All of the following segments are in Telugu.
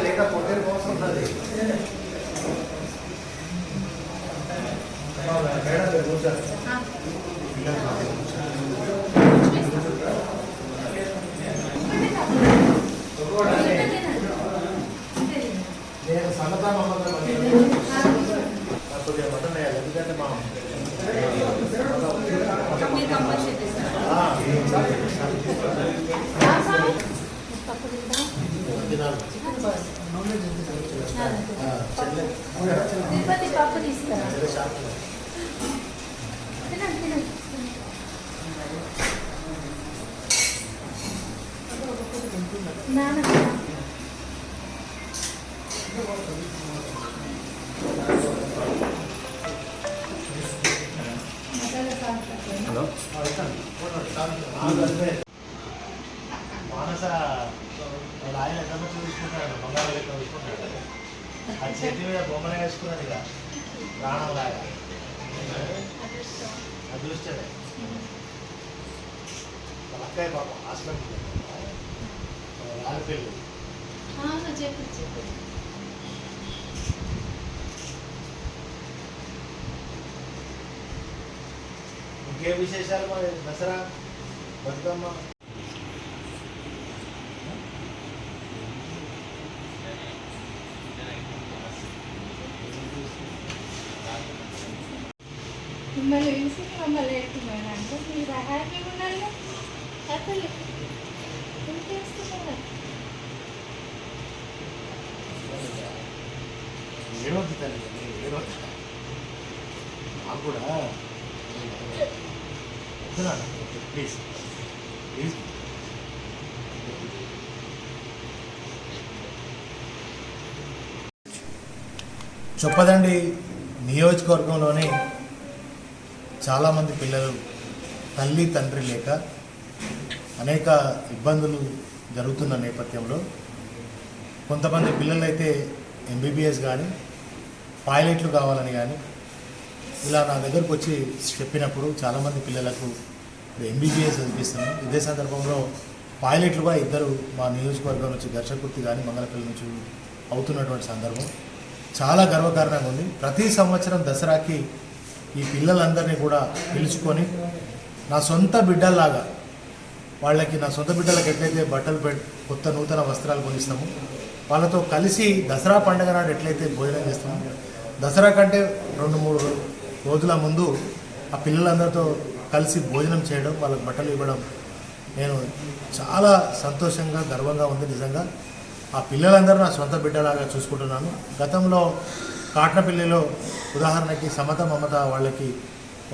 లేకపోతే మోసం ఉంటుంది. నేను సన్నతా కొద్దిగా మటన్ వేయాలి, ఎందుకంటే మా హలో మానస వాళ్ళ ఆయన ఎంత మంచి చూసుకుంటాడు, బంగారం లెక్క చూసుకుంటాడు. ఆ చేతి మీద బొమ్మనే వేసుకున్నాడు ఇక ప్రాణంలాగా. అది చూస్తాడే వాళ్ళ అక్కయ్య పాపం హాస్పిటల్ ఆడపిల్లి. ఇంకే విశేషాలు మరి దసరా బతుకమ్మ? మిమ్మల్ని చూసి మమ్మల్ని ఎత్తుకున్నాను అంటే మీరు హ్యాపీగా ఉండాలి. అసలు చేస్తున్నారు ఏడవద్దు తల్లి, ఏడవద్దు. నాకు కూడా ప్లీజ్ ప్లీజ్. చొప్పదండి నియోజకవర్గంలోనే చాలామంది పిల్లలు తల్లి తండ్రి లేక అనేక ఇబ్బందులు జరుగుతున్న నేపథ్యంలో కొంతమంది పిల్లలైతే ఎంబీబీఎస్ కానీ పైలట్లు కావాలని కానీ ఇలా నా దగ్గరకు వచ్చి చెప్పినప్పుడు చాలామంది పిల్లలకు ఎంబీబీఎస్ చదివిస్తున్నాను. ఇదే సందర్భంలో పైలట్లు కూడా ఇద్దరు మా నియోజకవర్గం నుంచి ఘర్షకుర్తి కానీ మంగళపల్లి నుంచి అవుతున్నటువంటి సందర్భం చాలా గర్వకారణంగా ఉంది. ప్రతి సంవత్సరం దసరాకి ఈ పిల్లలందరినీ కూడా పిలుచుకొని నా సొంత బిడ్డల్లాగా వాళ్ళకి, నా సొంత బిడ్డలకు ఎట్లయితే బట్టలు కొత్త నూతన వస్త్రాలు కొనిస్తాము, వాళ్ళతో కలిసి దసరా పండుగ నాడు ఎట్లయితే భోజనం చేస్తాము, దసరా కంటే 2-3 రోజుల ముందు ఆ పిల్లలందరితో కలిసి భోజనం చేయడం, వాళ్ళకి బట్టలు ఇవ్వడం నేను చాలా సంతోషంగా గర్వంగా ఉంది. నిజంగా ఆ పిల్లలందరూ నా సొంత బిడ్డలాగా చూసుకుంటున్నాను. గతంలో కాట్నపల్లిలో ఉదాహరణకి సమత మమత వాళ్ళకి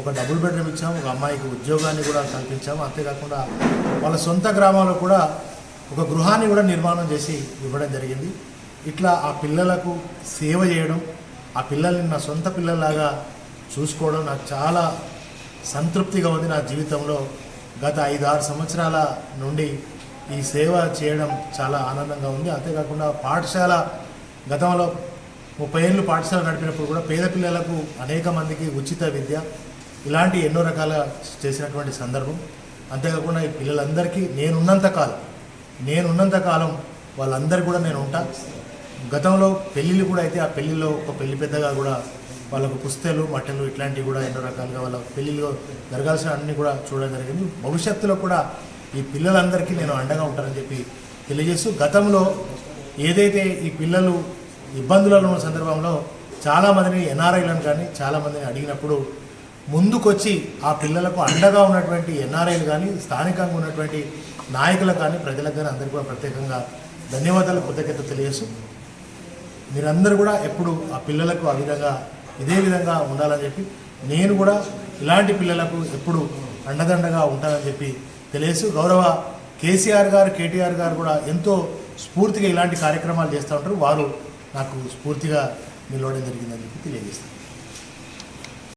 ఒక డబుల్ బెడ్రూమ్ ఇచ్చాము, ఒక అమ్మాయికి ఉద్యోగాన్ని కూడా కల్పించాము. అంతేకాకుండా వాళ్ళ సొంత గ్రామాల్లో కూడా ఒక గృహాన్ని కూడా నిర్మాణం చేసి ఇవ్వడం జరిగింది. ఇట్లా ఆ పిల్లలకు సేవ చేయడం, ఆ పిల్లల్ని నా సొంత పిల్లల్లాగా చూసుకోవడం నాకు చాలా సంతృప్తిగా ఉంది. నా జీవితంలో గత 5-6 సంవత్సరాల నుండి ఈ సేవ చేయడం చాలా ఆనందంగా ఉంది. అంతేకాకుండా పాఠశాల గతంలో 30 ఏళ్ళు పాఠశాల నడిపినప్పుడు కూడా పేద పిల్లలకు అనేక మందికి ఉచిత విద్య ఇలాంటి ఎన్నో రకాల చేసినటువంటి సందర్భం. అంతేకాకుండా ఈ పిల్లలందరికీ నేనున్నంత కాలం వాళ్ళందరూ కూడా నేను ఉంటా. గతంలో పెళ్ళిళ్ళు కూడా అయితే ఆ పెళ్ళిలో ఒక పెళ్లి పెద్దగా కూడా వాళ్ళకు పుస్తలు మట్టలు ఇట్లాంటివి కూడా ఎన్నో రకాలుగా వాళ్ళ పెళ్ళిలో జరగాల్సిన అన్నీ కూడా చూడడం జరిగింది. భవిష్యత్తులో కూడా ఈ పిల్లలందరికీ నేను అండగా ఉంటానని చెప్పి తెలియజేస్తూ, గతంలో ఏదైతే ఈ పిల్లలు ఇబ్బందులలో ఉన్న సందర్భంలో చాలామందిని ఎన్ఆర్ఐలను కానీ చాలామందిని అడిగినప్పుడు ముందుకొచ్చి ఆ పిల్లలకు అండగా ఉన్నటువంటి ఎన్ఆర్ఐలు కానీ స్థానికంగా ఉన్నటువంటి నాయకులకు కానీ ప్రజలకు కానీ అందరికీ కూడా ప్రత్యేకంగా ధన్యవాదాలు, కృతజ్ఞత తెలియజేస్తూ మీరందరూ కూడా ఎప్పుడు ఆ పిల్లలకు ఆ విధంగా ఇదే విధంగా ఉండాలని చెప్పి నేను కూడా ఇలాంటి పిల్లలకు ఎప్పుడు అండదండగా ఉంటానని చెప్పి తెలియజేస్తూ, గౌరవ కేసీఆర్ గారు కేటీఆర్ గారు కూడా ఎంతో స్ఫూర్తిగా ఇలాంటి కార్యక్రమాలు చేస్తూ ఉంటారు. వారు నాకు స్ఫూర్తిగా నిలవడం జరిగిందని చెప్పి తెలియజేస్తాను.